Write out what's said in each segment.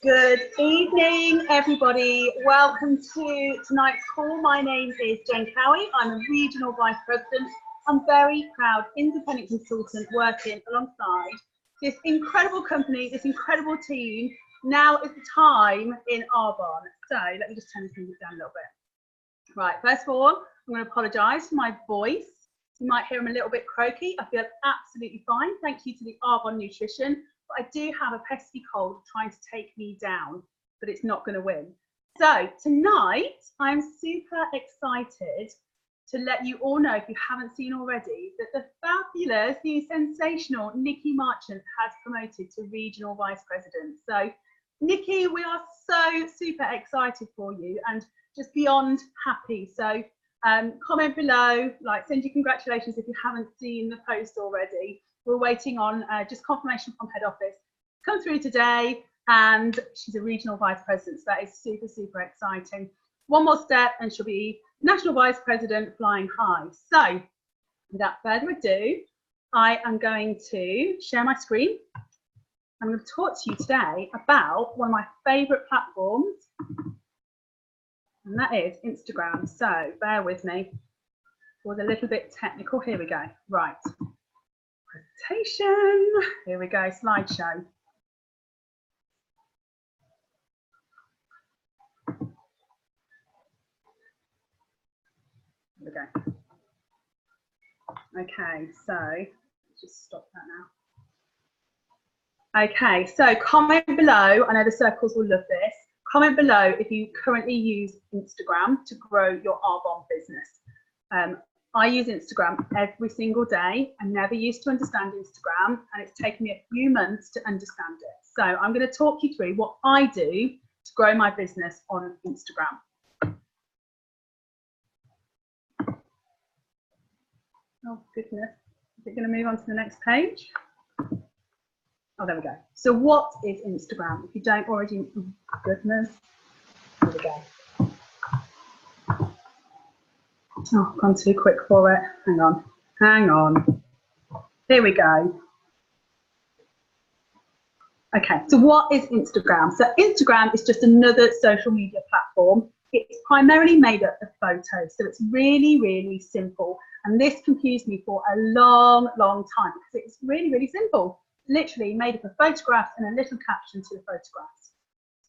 Good evening, everybody. Welcome to tonight's call. My name is Jen Cowee. I'm a Regional Vice President. I'm very proud independent consultant working alongside this incredible company, this incredible team. Now is the time in Arbonne. So let me just turn this music down a little bit. Right, first of all, I'm going to apologise for my voice. You might hear I'm a little bit croaky. I feel absolutely fine. Thank you to the Arbonne Nutrition. But I do have a pesky cold trying to take me down, but it's not going to win. So tonight, I'm super excited to let you all know, if you haven't seen already, that the fabulous, the sensational Nikki Marchant has promoted to Regional Vice President. So Nikki, we are so super excited for you and just beyond happy. So comment below, send you congratulations if you haven't seen the post already. We're waiting on just confirmation from head office. Come through today, and she's a regional vice president, so that is super, super exciting. One more step and she'll be national vice president flying high. So without further ado, I am going to share my screen. I'm going to talk to you today about one of my favorite platforms, and that is Instagram. So bear with me. It was a little bit technical. Here we go. Right. Presentation. Here we go. Slideshow. Here we go. Okay, so just stop that now. Okay, so comment below. I know the circles will love this. Comment below if you currently use Instagram to grow your Arbonne business. I use Instagram every single day. I never used to understand Instagram, and it's taken me a few months to understand it. So I'm going to talk you through what I do to grow my business on Instagram. Oh, goodness. Is it going to move on to the next page? Oh, there we go. So what is Instagram? If you don't already, oh, goodness. Here we go. Oh, gone too quick for it. Hang on. Here we go. Okay, so what is Instagram? So Instagram is just another social media platform. It's primarily made up of photos, so it's really, really simple. And this confused me for a long, long time because it's really, really simple. Literally made up of photographs and a little caption to the photographs.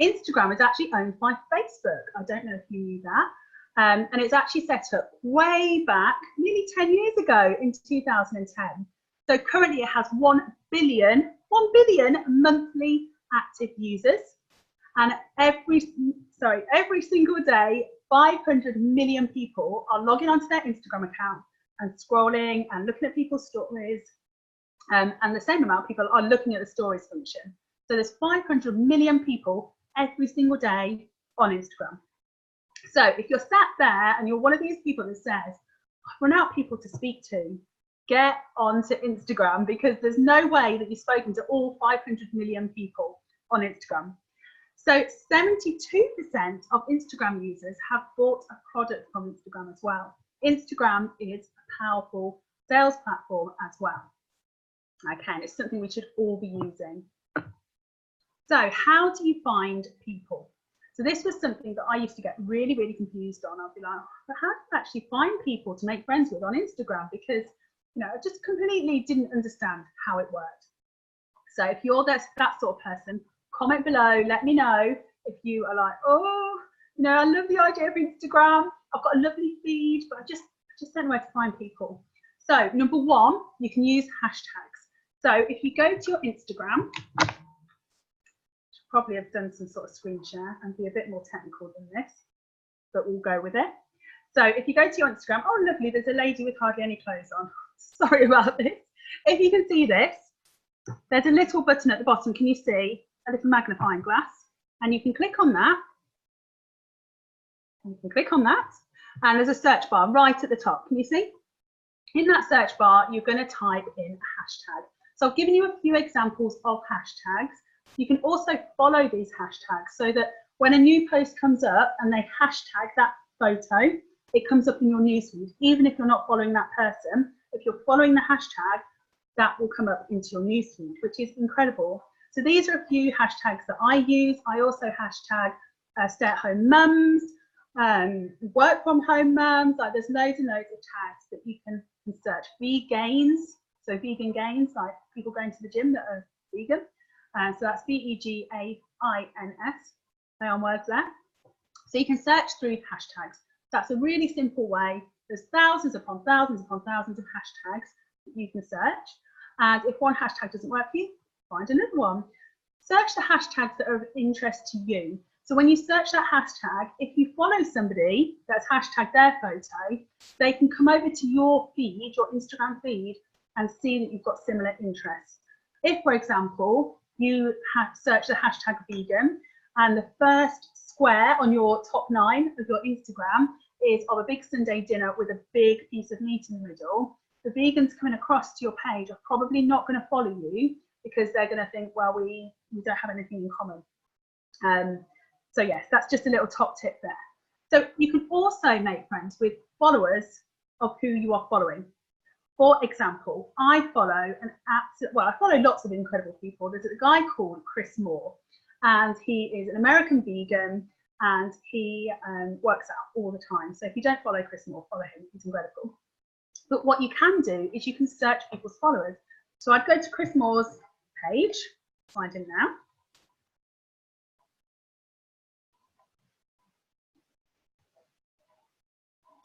Instagram is actually owned by Facebook. I don't know if you knew that. And it's actually set up way back, nearly 10 years ago in 2010. So currently it has 1 billion monthly active users. And every single day, 500 million people are logging onto their Instagram account and scrolling and looking at people's stories. And the same amount of people are looking at the stories function. So there's 500 million people every single day on Instagram. So if you're sat there and you're one of these people that says, I've run out of people to speak to, get onto Instagram, because there's no way that you've spoken to all 500 million people on Instagram. So 72% of Instagram users have bought a product from Instagram as well. Instagram is a powerful sales platform as well. Okay, and it's something we should all be using. So how do you find people? So this was something that I used to get really, really confused on. I'd be like, but how do you actually find people to make friends with on Instagram? Because, I just completely didn't understand how it worked. So if you're that sort of person, comment below, let me know if you are like, oh, I love the idea of Instagram. I've got a lovely feed, but I just don't know where to find people. So number one, you can use hashtags. So if you go to your Instagram, probably have done some sort of screen share and be a bit more technical than this, but we'll go with it. So if you go to your Instagram, oh lovely, there's a lady with hardly any clothes on. Sorry about this. If you can see this, there's a little button at the bottom. Can you see a little magnifying glass? And you can click on that. You can click on that, and there's a search bar right at the top. Can you see? In that search bar, you're going to type in a hashtag. So I've given you a few examples of hashtags. You can also follow these hashtags so that when a new post comes up and they hashtag that photo, it comes up in your newsfeed. Even if you're not following that person, if you're following the hashtag, that will come up into your newsfeed, which is incredible So these are a few hashtags that I use. I also hashtag stay-at-home mums, work-from-home mums. Like there's loads and loads of tags that you can search. Vegains, so vegan gains, like people going to the gym that are vegan. So that's VEGAINS, play on words there. So you can search through hashtags. That's a really simple way. There's thousands upon thousands upon thousands of hashtags that you can search. And if one hashtag doesn't work for you, find another one. Search the hashtags that are of interest to you. So when you search that hashtag, if you follow somebody that's hashtagged their photo, they can come over to your feed, your Instagram feed, and see that you've got similar interests. If, for example, you have searched the hashtag vegan and the first square on your top 9 of your Instagram is of a big Sunday dinner with a big piece of meat in the middle, the vegans coming across to your page are probably not going to follow you because they're going to think, well, we don't have anything in common. So yes, that's just a little top tip there. So you can also make friends with followers of who you are following. For example, I follow I follow lots of incredible people. There's a guy called Chris Moore, and he is an American vegan, and he works out all the time. So if you don't follow Chris Moore, follow him. He's incredible. But what you can do is you can search people's followers. So I'd go to Chris Moore's page, find him now.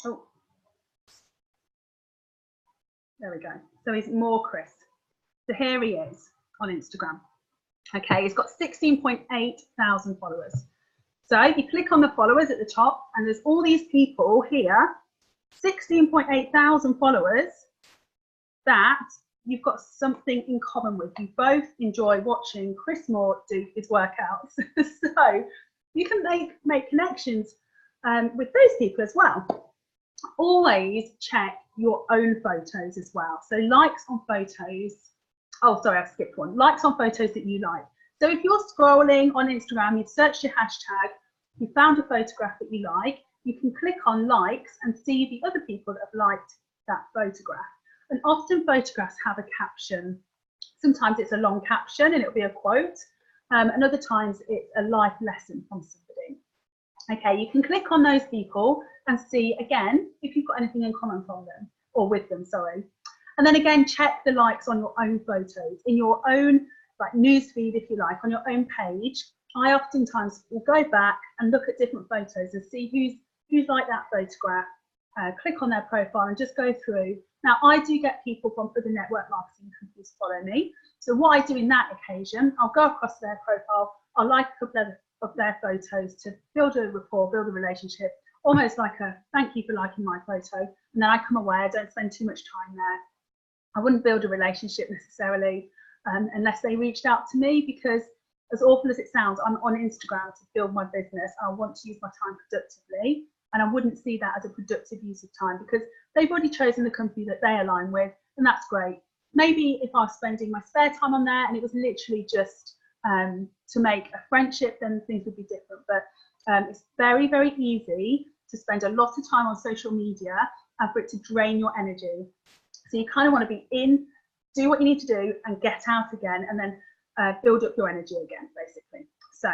Oh, there we go. So he's More Chris. So here he is on Instagram. Okay, he's got 16.8 thousand followers. So you click on the followers at the top, and there's all these people here, 16.8 thousand followers that you've got something in common with. You both enjoy watching Chris Moore do his workouts. So you can make connections with those people as well. Always check your own photos as well. So likes on photos. Oh, sorry, I've skipped one. Likes on photos that you like. So if you're scrolling on Instagram, you've searched your hashtag, you found a photograph that you like, you can click on likes and see the other people that have liked that photograph. And often photographs have a caption. Sometimes it's a long caption and it'll be a quote. And other times it's a life lesson from somebody. Okay, you can click on those people and see again if you've got anything in common from them, or with them, sorry. And then again, check the likes on your own photos, in your own like news feed, if you like, on your own page. I oftentimes will go back and look at different photos and see who's like that photograph, click on their profile and just go through. Now, I do get people from other network marketing companies follow me. So what I do in that occasion, I'll go across their profile, I'll like a couple of their photos to build a rapport, build a relationship, almost like a thank you for liking my photo. And then I come away, I don't spend too much time there. I wouldn't build a relationship necessarily unless they reached out to me, because as awful as it sounds, I'm on Instagram to build my business. I want to use my time productively, and I wouldn't see that as a productive use of time because they've already chosen the company that they align with, and that's great. Maybe if I was spending my spare time on there and it was literally just to make a friendship, then things would be different. But it's very, very easy to spend a lot of time on social media and for it to drain your energy. So you kind of want to be in, do what you need to do and get out again, and then build up your energy again, basically. So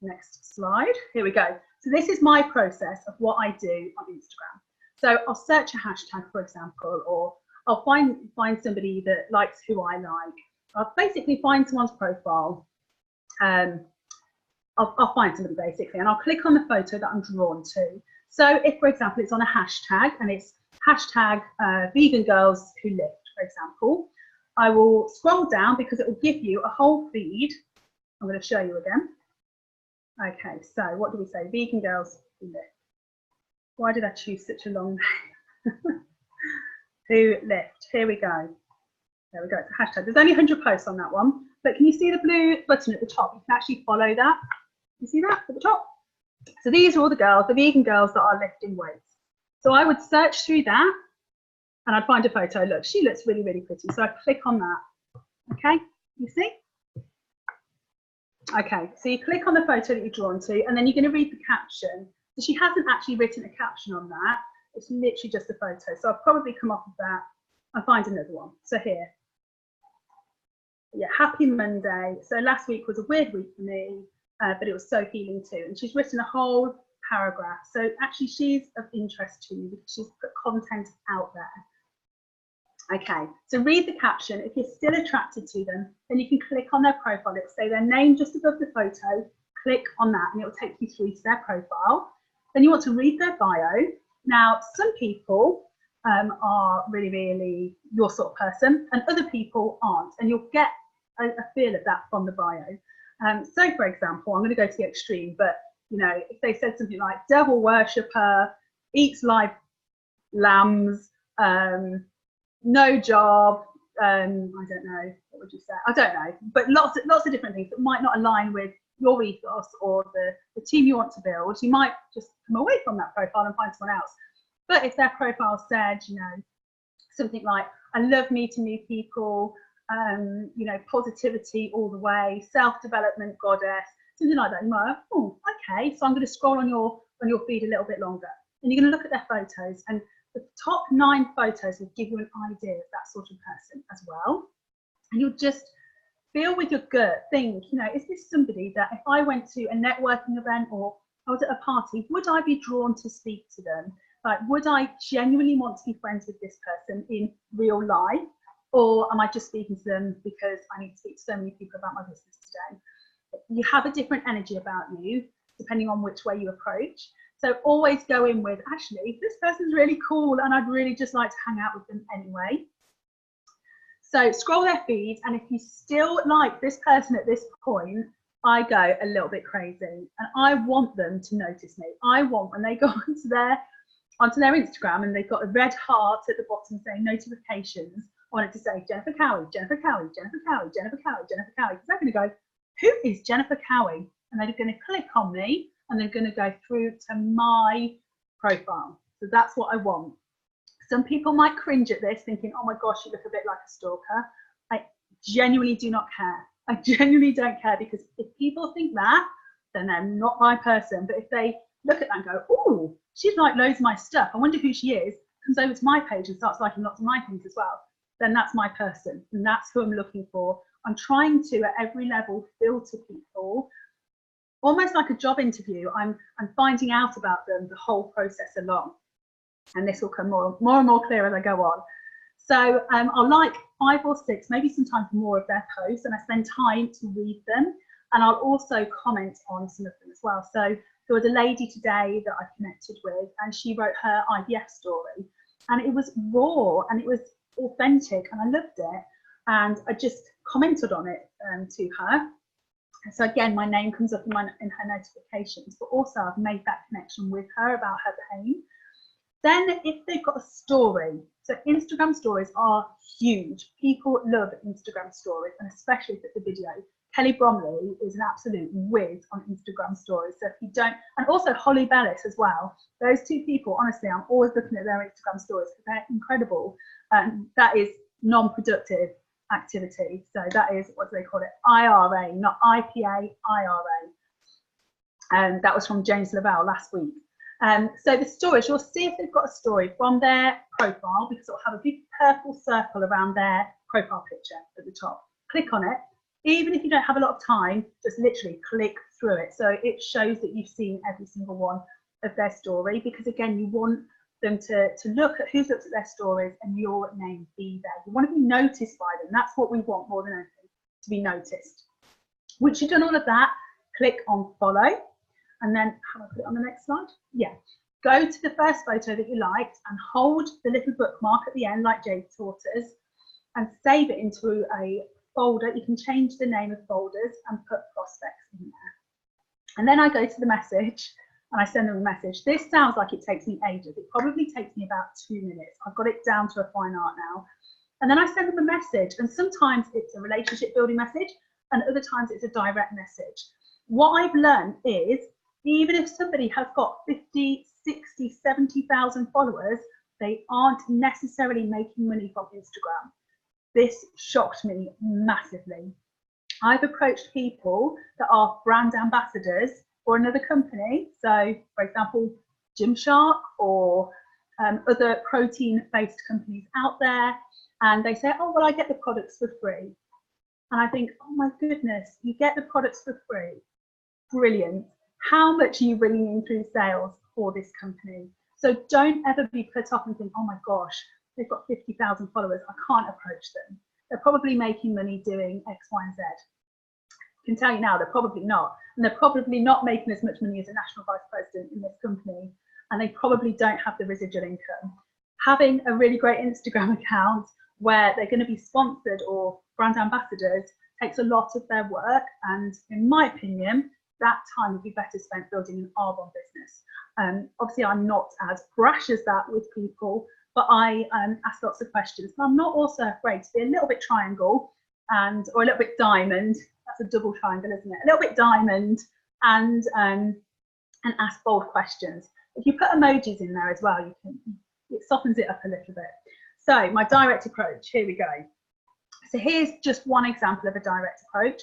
next slide, here we go. So this is my process of what I do on Instagram. So I'll search a hashtag, for example, or I'll find somebody that likes who I like. I'll basically find someone's profile. I'll find somebody basically, and I'll click on the photo that I'm drawn to. So if, for example, it's on a hashtag and it's hashtag vegan girls who lift, for example, I will scroll down because it will give you a whole feed. I'm going to show you again. Okay, so what do we say? Vegan girls who lift. Why did I choose such a long name? Who lift. Here we go. There we go. It's a hashtag. There's only 100 posts on that one, but can you see the blue button at the top? You can actually follow that. You see that at the top? So these are all the girls, the vegan girls that are lifting weights. So I would search through that and I'd find a photo. Look, she looks really, really pretty. So I click on that. Okay, you see? Okay, so you click on the photo that you're drawn to, and then you're going to read the caption. So she hasn't actually written a caption on that. It's literally just a photo. So I'll probably come off of that and find another one. So here. Yeah, happy Monday. So last week was a weird week for me, but it was so healing too. And she's written a whole paragraph. So actually she's of interest to you because she's put content out there. Okay, so read the caption. If you're still attracted to them, then you can click on their profile. It'll say their name just above the photo. Click on that and it'll take you through to their profile. Then you want to read their bio. Now, some people are really, really your sort of person and other people aren't. And you'll get a feel of that from the bio. So for example, I'm going to go to the extreme, but you know, if they said something like devil worshipper, eats live lambs, no job, I don't know, what would you say? I don't know, but lots of different things that might not align with your ethos or the team you want to build. You might just come away from that profile and find someone else. But if their profile said, you know, something like, I love meeting new people, you know, positivity all the way, self-development goddess, something like that, you might have, oh, okay, so I'm going to scroll on your feed a little bit longer. And you're going to look at their photos, and the top 9 photos will give you an idea of that sort of person as well. And you'll just feel with your gut, think, you know, is this somebody that if I went to a networking event or I was at a party, would I be drawn to speak to them? Like, would I genuinely want to be friends with this person in real life? Or am I just speaking to them because I need to speak to so many people about my business today? You have a different energy about you, depending on which way you approach. So always go in with, actually, this person's really cool and I'd really just like to hang out with them anyway. So scroll their feed, and if you still like this person at this point, I go a little bit crazy and I want them to notice me. I want, when they go onto their Instagram and they've got a red heart at the bottom saying notifications, I want it to say Jennifer Cowee, Jennifer Cowee, Jennifer Cowee, Jennifer Cowee, Jennifer Cowee, because they're going to go, who is Jennifer Cowee? And they're going to click on me and they're going to go through to my profile. So that's what I want. Some people might cringe at this, thinking, oh my gosh, you look a bit like a stalker. I genuinely do not care. I genuinely don't care, because if people think that, then they're not my person. But if they look at that and go, oh, she's liked loads of my stuff, I wonder who she is, comes over to my page and starts liking lots of my things as well, then that's my person. And that's who I'm looking for. I'm trying to, at every level, filter people, almost like a job interview. I'm finding out about them the whole process along. And this will come more and more clear as I go on. So I'll like 5 or 6, maybe sometimes more of their posts, and I spend time to read them. And I'll also comment on some of them as well. So there was a lady today that I connected with, and she wrote her IVF story. And it was raw and it was authentic, and I loved it. And I just commented on it to her. So again, my name comes up in her notifications, but also I've made that connection with her about her pain. Then if they've got a story, so Instagram stories are huge. People love Instagram stories, and especially if it's a video. Kelly Bromley is an absolute whiz on Instagram stories. So if you don't, and also Holly Bellis as well. Those 2 people, honestly, I'm always looking at their Instagram stories because they're incredible. And that is non-productive activity. So that is, what do they call it? IRA, not IPA, IRA. And that was from James Lavelle last week. So the stories, you'll see if they've got a story from their profile, because it'll have a big purple circle around their profile picture at the top. Click on it. Even if you don't have a lot of time, just literally click through it. So it shows that you've seen every single one of their story, because again, you want them to look at who's looked at their stories and your name be there. You want to be noticed by them. That's what we want more than anything, to be noticed. Once you've done all of that, click on follow. And then, how do I put it on the next slide? Yeah. Go to the first photo that you liked and hold the little bookmark at the end, like Jade taught us, and save it into a folder. You can change the name of folders and put prospects in there. And then I go to the message and I send them a message. This sounds like it takes me ages. It probably takes me about 2 minutes. I've got it down to a fine art now. And then I send them a message, and sometimes it's a relationship building message and other times it's a direct message. What I've learned is, even if somebody has got 50, 60, 70,000 followers, they aren't necessarily making money from Instagram. This shocked me massively. I've approached people that are brand ambassadors for another company. So, for example, Gymshark or other protein-based companies out there. And they say, oh, well, I get the products for free. And I think, oh my goodness, you get the products for free. Brilliant. How much are you bringing in through sales for this company? So don't ever be put off and think, oh my gosh, they've got 50,000 followers, I can't approach them. They're probably making money doing X, Y, and Z. I can tell you now, they're probably not. And they're probably not making as much money as a national vice president in this company. And they probably don't have the residual income. Having a really great Instagram account where they're going to be sponsored or brand ambassadors takes a lot of their work. And in my opinion, that time would be better spent building an Arbonne business. Obviously, I'm not as brash as that with people, but I ask lots of questions. And I'm not also afraid to be a little bit triangle or a little bit diamond. That's a double triangle, isn't it? A little bit diamond and ask bold questions. If you put emojis in there as well, it softens it up a little bit. So my direct approach, here we go. So here's just one example of a direct approach.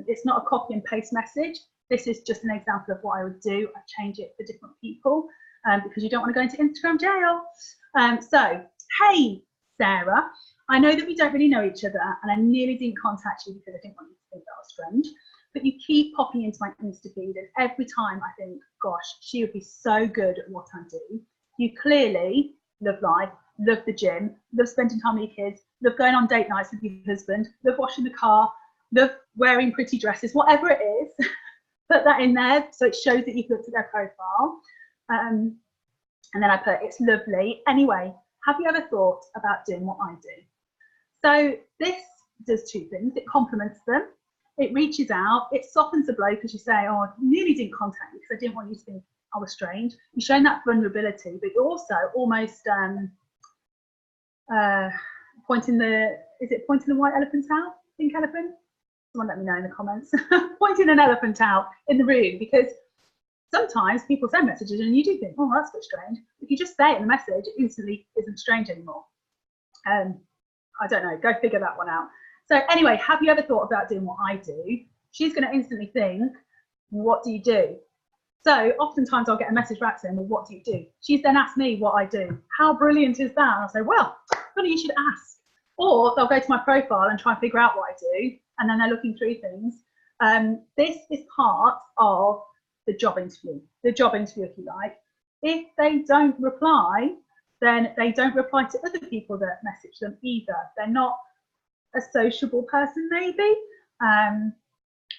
It's not a copy and paste message. This is just an example of what I would do. I change it for different people because you don't want to go into Instagram jail. So, hey, Sarah, I know that we don't really know each other and I nearly didn't contact you because I didn't want you to think that I was strange, but you keep popping into my Insta feed and every time I think, gosh, she would be so good at what I do. You clearly love life, love the gym, love spending time with your kids, love going on date nights with your husband, love washing the car, love wearing pretty dresses, whatever it is, put that in there so it shows that you've looked at their profile. And then I put, it's lovely. Anyway, have you ever thought about doing what I do? So this does two things. It compliments them. It reaches out. It softens the blow because you say, oh, I nearly didn't contact you because I didn't want you to think I was strange. You're showing that vulnerability, but you're also almost pointing the white elephant out? Pink elephant? Someone let me know in the comments. Pointing an elephant out in the room, because sometimes people send messages and you do think, oh, that's a bit strange. If you just say it in the message, it instantly isn't strange anymore. I don't know, go figure that one out. So anyway, have you ever thought about doing what I do? She's going to instantly think, what do you do? So oftentimes I'll get a message back saying, well, what do you do? She's then asked me what I do. How brilliant is that? And I'll say, well, funny you should ask. Or they'll go to my profile and try and figure out what I do. And then they're looking through things. This is part of the job interview, if you like. If they don't reply, then they don't reply to other people that message them either. They're not a sociable person, maybe,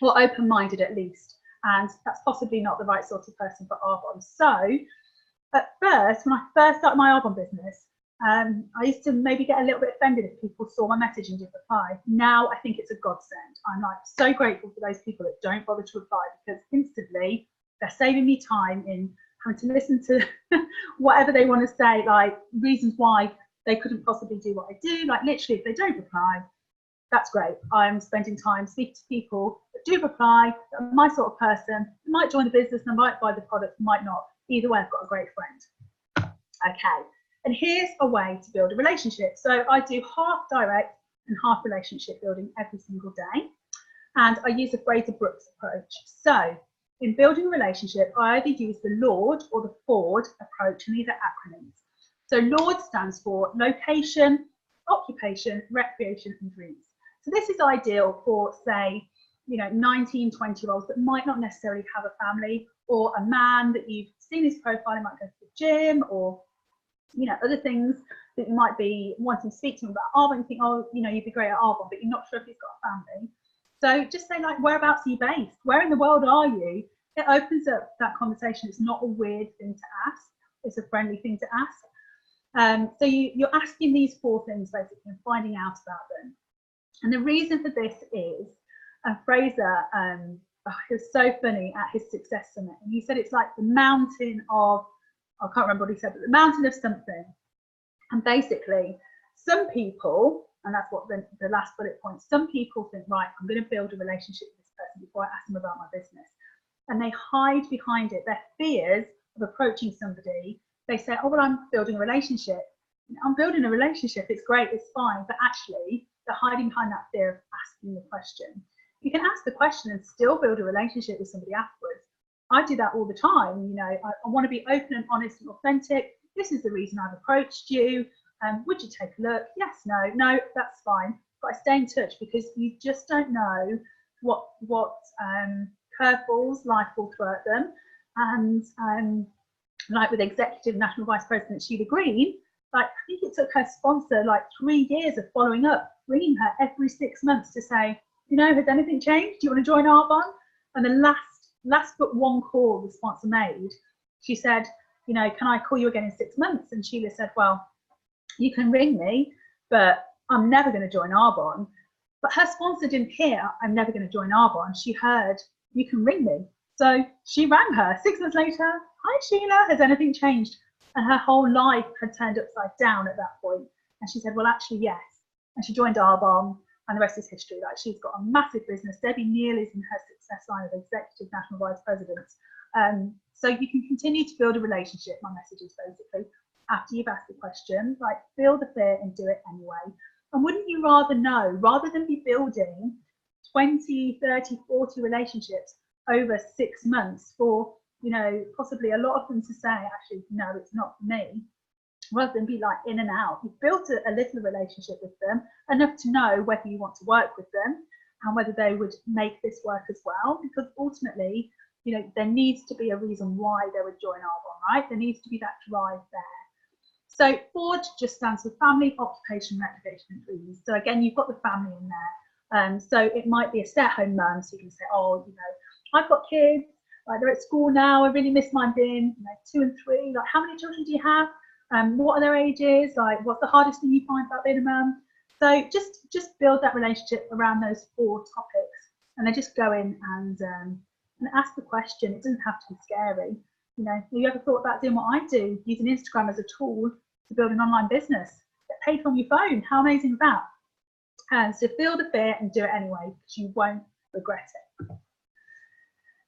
or open-minded at least. And that's possibly not the right sort of person for Arbonne. So at first, when I first started my Arbonne business, I used to maybe get a little bit offended if people saw my message and didn't reply. Now I think it's a godsend. I'm like so grateful for those people that don't bother to reply, because instantly they're saving me time in having to listen to whatever they want to say, like reasons why they couldn't possibly do what I do. Like literally, if they don't reply, that's great. I'm spending time speaking to people that do reply, that are my sort of person, who might join the business and might buy the product, might not. Either way, I've got a great friend. Okay, and here's a way to build a relationship. So I do half direct and half relationship building every single day. And I use the Fraser Brooks approach. So in building a relationship, I either use the LORD or the FORD approach, and these are acronyms. So LORD stands for location, occupation, recreation, and dreams. So this is ideal for, say, 19, 20-year-olds that might not necessarily have a family, or a man that you've seen his profile, he might go to the gym, or other things that you might be wanting to speak to him about Arbonne. You think, oh, you'd be great at Arbonne, but you're not sure if he's got a family. So just say, like, whereabouts are you based? Where in the world are you? It opens up that conversation. It's not a weird thing to ask. It's a friendly thing to ask. So you're asking these 4 things basically and finding out about them. And the reason for this is, Fraser, it was so funny at his success summit. And he said it's like the mountain of, I can't remember what he said, but the mountain of something. And basically, some people, and that's what the last bullet point, some people think, right, I'm going to build a relationship with this person before I ask them about my business. And they hide behind it, their fears of approaching somebody. They say, oh, well, I'm building a relationship. I'm building a relationship, it's great, it's fine. But actually, they're hiding behind that fear of asking the question. You can ask the question and still build a relationship with somebody afterwards. I do that all the time. I want to be open and honest and authentic. This is the reason I've approached you. Would you take a look? Yes, no, that's fine. but I stay in touch because you just don't know what curveballs life will throw at them. And like with Executive National Vice President Sheila Green, like I think it took her sponsor like 3 years of following up, ringing her every 6 months to say, you know, has anything changed? Do you want to join Arbonne? And the last but one call the sponsor made, she said, you know, can I call you again in 6 months? And Sheila said, well, you can ring me, but I'm never going to join Arbonne. But her sponsor didn't hear, I'm never going to join Arbonne. She heard, you can ring me. So she rang her 6 months later. Hi, Sheila, has anything changed? And her whole life had turned upside down at that point. And she said, well, actually, yes. And she joined Arbonne, and the rest is history. Like, she's got a massive business. Debbie Neal is in her success line of Executive National Vice President. So you can continue to build a relationship. My message is basically, after you've asked the question, like, feel the fear and do it anyway. And wouldn't you rather know, rather than be building 20, 30, 40 relationships over 6 months for, you know, possibly a lot of them to say, actually, no, it's not for me, rather than be like in and out. You've built a little relationship with them, enough to know whether you want to work with them and whether they would make this work as well, because ultimately, you know, there needs to be a reason why they would join Arbonne, right? There needs to be that drive there. So FORGE just stands for Family, Occupation, Recreation and Dreams. So again, you've got the family in there. So it might be a stay-at-home mum, so you can say, oh, you know, I've got kids, like they're at school now, I really miss mine being, you know, 2 and 3. Like, how many children do you have? What are their ages? Like, what's the hardest thing you find about being a mum? So just build that relationship around those 4 topics, and then just go in and ask the question. It doesn't have to be scary. You know, have you ever thought about doing what I do, using Instagram as a tool to build an online business, get paid from your phone? How amazing is that? So feel the fear and do it anyway, because you won't regret it.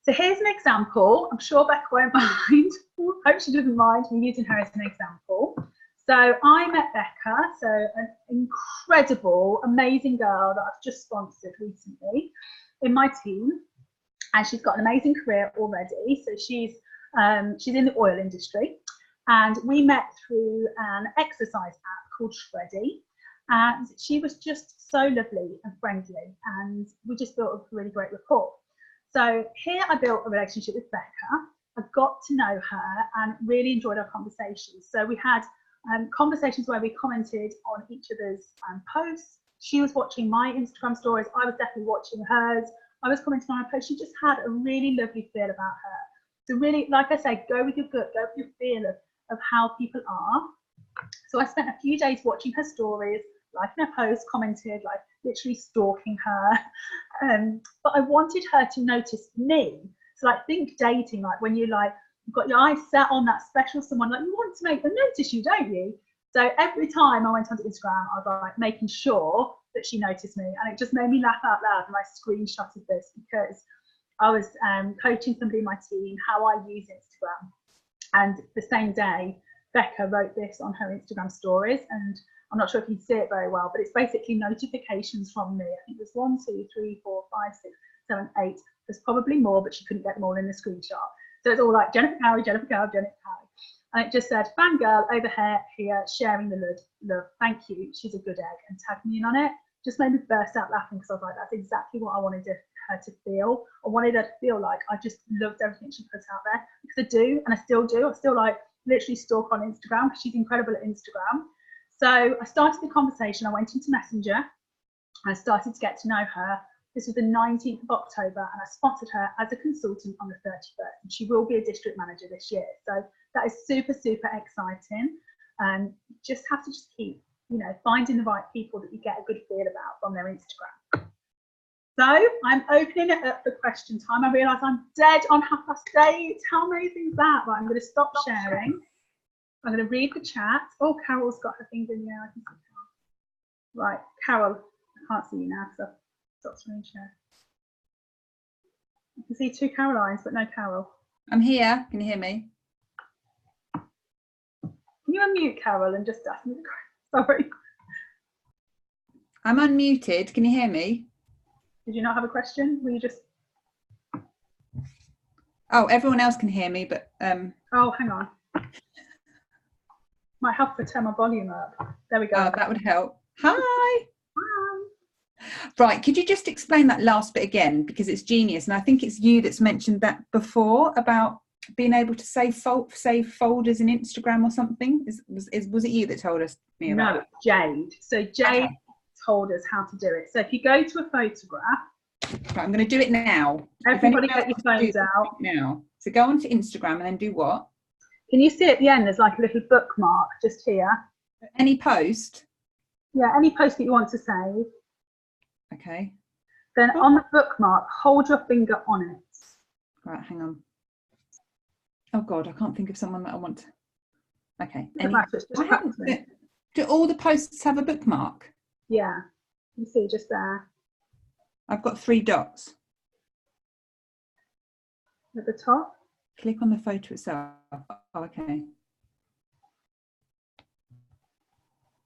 So here's an example. I'm sure Becca won't mind. Hope she doesn't mind me using her as an example. So I met Becca, so an incredible, amazing girl that I've just sponsored recently in my team, and she's got an amazing career already. So she's in the oil industry, and we met through an exercise app called Shreddy, and she was just so lovely and friendly, and we just built a really great rapport. So here I built a relationship with Becca. I got to know her and really enjoyed our conversations. So we had conversations where we commented on each other's posts. She was watching my Instagram stories. I was definitely watching hers. I was commenting on her posts. She just had a really lovely feel about her. So really, like I say, go with your gut, go with your feel of how people are. So I spent a few days watching her stories, liking her posts, commented, like literally stalking her. But I wanted her to notice me. So like, think dating, like when you like, you've got your eyes set on that special someone, like you want to make them notice you, don't you? So every time I went onto Instagram, I was like making sure that she noticed me, and it just made me laugh out loud when I screenshotted this, because I was coaching somebody in my team how I use Instagram, and the same day Becca wrote this on her Instagram stories, and I'm not sure if you see it very well, but it's basically notifications from me. I think there's 1, 2, 3, 4, 5, 6, 7, 8. There's probably more, but she couldn't get them all in the screenshot. So it's all like Jennifer Cowee, Jennifer Cowee, Jennifer Cowee. And it just said, fangirl over here, sharing the love. Thank you. She's a good egg, and tagged me in on it. Just made me burst out laughing, because I was like, that's exactly what I wanted her to feel. I wanted her to feel like I just loved everything she put out there, because I do, and I still do. I still like literally stalk on Instagram, because she's incredible at Instagram. So I started the conversation. I went into Messenger. I started to get to know her. This was the 19th of October, and I sponsored her as a consultant on the 31st, and she will be a district manager this year. So that is super, super exciting. And just have to just keep, you know, finding the right people that you get a good feel about from their Instagram. So I'm opening it up for question time. I realise I'm dead on 8:30. How amazing is that? Right, I'm going to stop sharing. I'm going to read the chat. Oh, Carol's got her things in there. I can see Carol. Right, Carol, I can't see you now because I've stopped screen share. I can see 2 Carolines, but no Carol. I'm here. Can you hear me? Can you unmute Carol and just ask me the question? Sorry. I'm unmuted. Can you hear me? Did you not have a question? Were you just... Oh, everyone else can hear me, but... Oh, hang on. Might help to turn my volume up. There we go. Oh, that would help. Hi. Hi. Right, could you just explain that last bit again, because it's genius, and I think it's you that's mentioned that before about being able to save folders in Instagram or something. Was it you that told me about No, that? Jade. So Jade told us how to do it. So if you go to a photograph, right, I'm going to do it now. Everybody get your phones out now. So go onto Instagram and then do what? Can you see at the end there's like a little bookmark just here? Any post? Yeah, any post that you want to save. Okay. Then on the bookmark, hold your finger on it. Right, hang on. Oh God, I can't think of someone that I want to. Okay. Do all the posts have a bookmark? Yeah, you see just there. I've got 3 dots. At the top. Click on the photo itself. Oh, okay.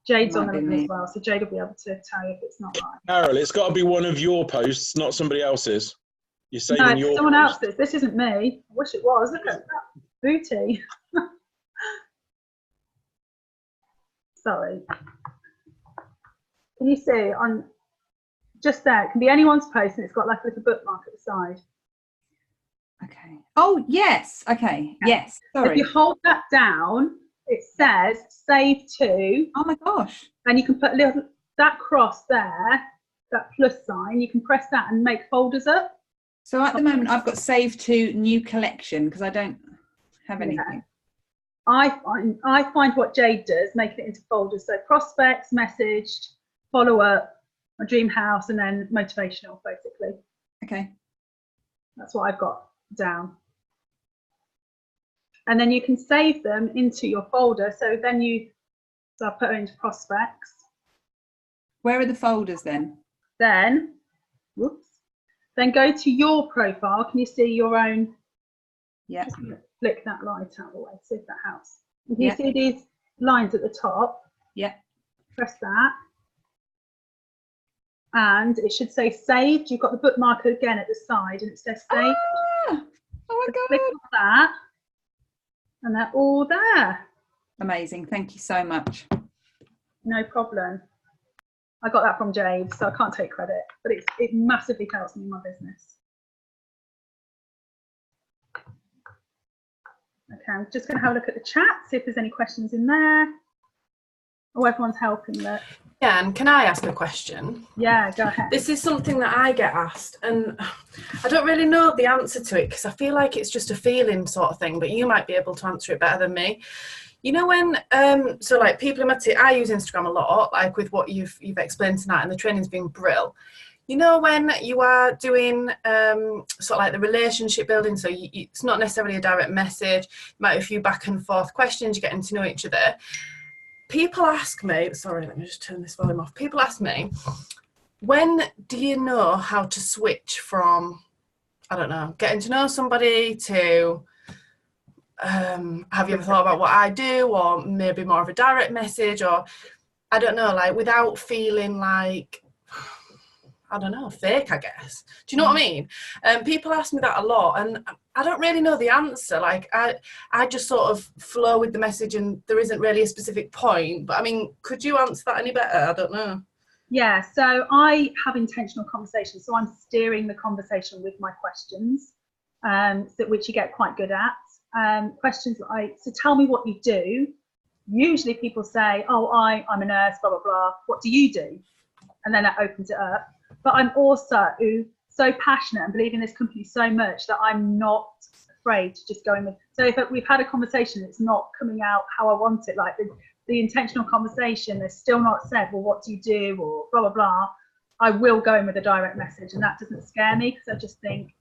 Jade's on the line as well, so Jade will be able to tell you if it's not right. Carol, it's got to be one of your posts, not somebody else's. You're saving no, your someone post. else's. This isn't me. I wish it was. Look at that booty. Sorry. Can you see on just there? It can be anyone's post, and it's got like a little bookmark at the side. Okay. Oh yes. Okay. Yes. Sorry. If you hold that down, it says save to. Oh my gosh. And you can put that cross there, that plus sign. You can press that and make folders up. So at the moment, I've got save to new collection because I don't have anything. Yeah. I find what Jade does, making it into folders. So prospects, messaged, follow up, a dream house, and then motivational, basically. Okay. That's what I've got down. And then you can save them into your folder. So then I'll put it into prospects. Where are the folders then? Then go to your profile. Can you see your own? Yeah. Just flick that light out of the way, see if that helps. Can you see these lines at the top? Yeah. Press that. And it should say saved. You've got the bookmark again at the side and it says saved. Ah! Oh my God. Click on that. And they're all there. Amazing. Thank you so much. No problem. I got that from Jade, so I can't take credit, but it massively helps me in my business. Okay, I'm just going to have a look at the chat, see if there's any questions in there. Oh, everyone's helping. Look. Jan, can I ask a question? Yeah, go ahead. This is something that I get asked, and I don't really know the answer to it because I feel like it's just a feeling sort of thing, but you might be able to answer it better than me. You know when, so like people in my team, I use Instagram a lot, like with what you've explained tonight, and the training's been brill. You know when you are doing sort of like the relationship building, so it's not necessarily a direct message, it might be a few back and forth questions, you're getting to know each other. People ask me, sorry, let me just turn this volume off. People ask me, when do you know how to switch from, I don't know, getting to know somebody to, have you ever thought about what I do, or maybe more of a direct message, or I don't know, like without feeling like, I don't know, fake, I guess. Do you know what I mean? People ask me that a lot, and I don't really know the answer. Like, I just sort of flow with the message, and there isn't really a specific point. But I mean, could you answer that any better? I don't know. Yeah, so I have intentional conversations. So I'm steering the conversation with my questions, which you get quite good at. Questions like, so tell me what you do. Usually people say, oh, I'm a nurse, blah, blah, blah. What do you do? And then that opens it up. But I'm also so passionate and believe in this company so much that I'm not afraid to just go in with. So if we've had a conversation, it's not coming out how I want it, like the intentional conversation, they're still not said, well, what do you do, or blah, blah, blah. I will go in with a direct message, and that doesn't scare me because I just think,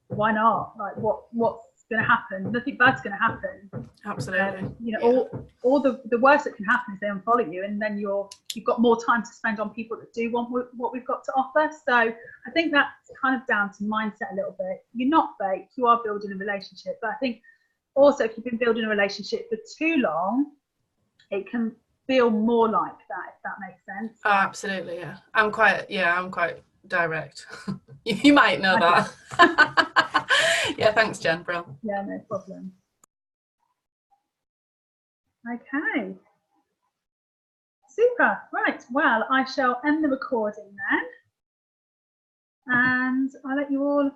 why not? Like, what's going to happen? Nothing bad's going to happen. Absolutely. You know, all the worst that can happen is they unfollow you, and then you've got more time to spend on people that do want what we've got to offer. So I think that's kind of down to mindset a little bit. You're not fake, you are building a relationship. But I think also if you've been building a relationship for too long, it can feel more like that, if that makes sense. Oh, absolutely, yeah. I'm quite direct. You might know that. Yeah, thanks, Jen, bro. Yeah, no problem. Okay. Super. Right. Well, I shall end the recording then. And I'll let you all